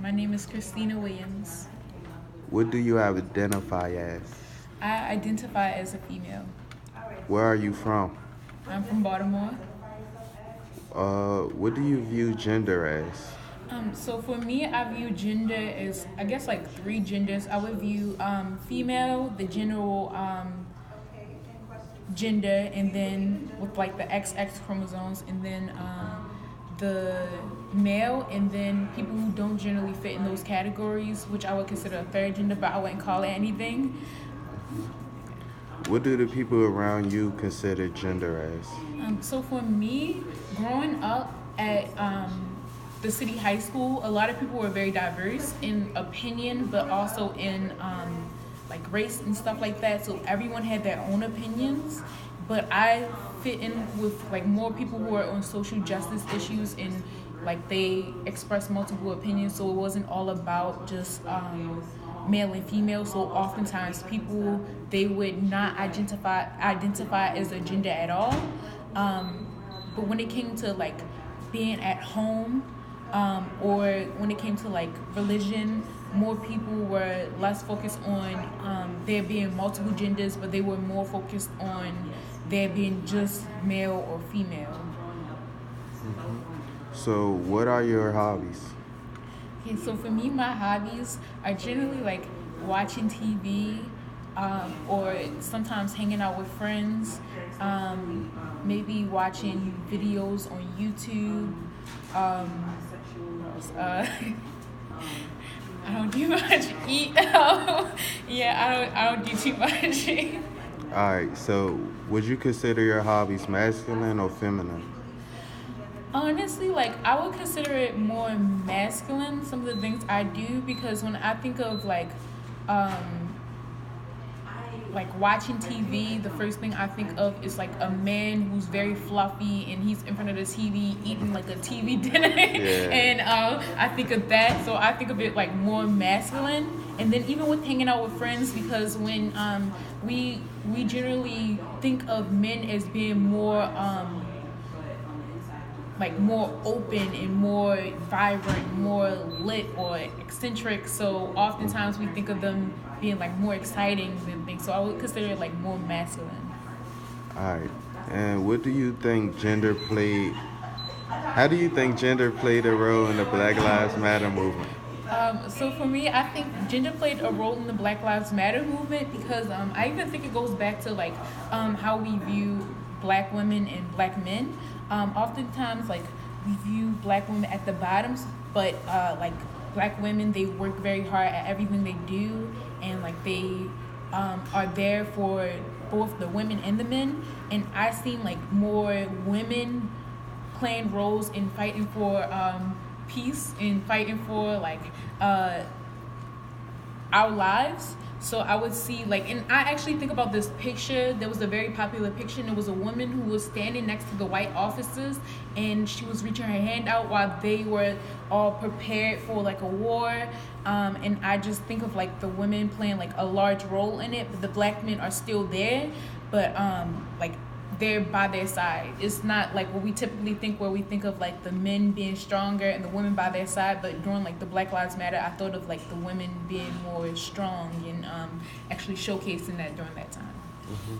My name is Christina Williams. What do you identify as? I identify as a female. Where are you from? I'm from Baltimore. What do you view gender as? So for me, I view gender as, I guess, like three genders. I would view female, the general gender, and then with like the XX chromosomes, and then the male, and then people who don't generally fit in those categories, which I would consider a third gender, but I wouldn't call it anything. What do the people around you consider gender as? So for me, growing up at the city high school, a lot of people were very diverse in opinion, but also in like race and stuff like that. So everyone had their own opinions, but I fit in with like more people who are on social justice issues, and like they express multiple opinions. So it wasn't all about just male and female. So oftentimes people, they would not identify as a gender at all. But when it came to like being at home, or when it came to like religion, more people were less focused on there being multiple genders, but they were more focused on there being just male or female. So, what are your hobbies? Okay, so for me, my hobbies are generally like watching TV, or sometimes hanging out with friends, maybe watching videos on YouTube. What else? I don't do much eat. Yeah, I don't do too much. Alright, so would you consider your hobbies masculine or feminine? Honestly, like I would consider it more masculine. Some of the things I do, because when I think of like watching TV, the first thing I think of is like a man who's very fluffy and he's in front of the TV eating like a TV dinner, Yeah. and I think of that. So I think of it like more masculine. And then even with hanging out with friends, because when we generally think of men as being more like more open and more vibrant, more lit or eccentric. So oftentimes we think of them being like more exciting than things. So I would consider it like more masculine. Alright, and what do you think gender played? How do you think gender played a role in the Black Lives Matter movement? So for me, I think gender played a role in the Black Lives Matter movement, because I even think it goes back to like how we view black women and black men. Oftentimes, like we view black women at the bottoms, but like black women, they work very hard at everything they do, and like they are there for both the women and the men. And I've seen like more women playing roles in fighting for peace and fighting for like our lives. So I would see like, and I actually think about this picture. There was a very popular picture, and it was a woman who was standing next to the white officers, and she was reaching her hand out while they were all prepared for like a war. And I just think of like the women playing like a large role in it, but the black men are still there, but like they're by their side. It's not like what we typically think, where we think of like the men being stronger and the women by their side. But during like the Black Lives Matter, I thought of like the women being more strong and actually showcasing that during that time. Mm-hmm.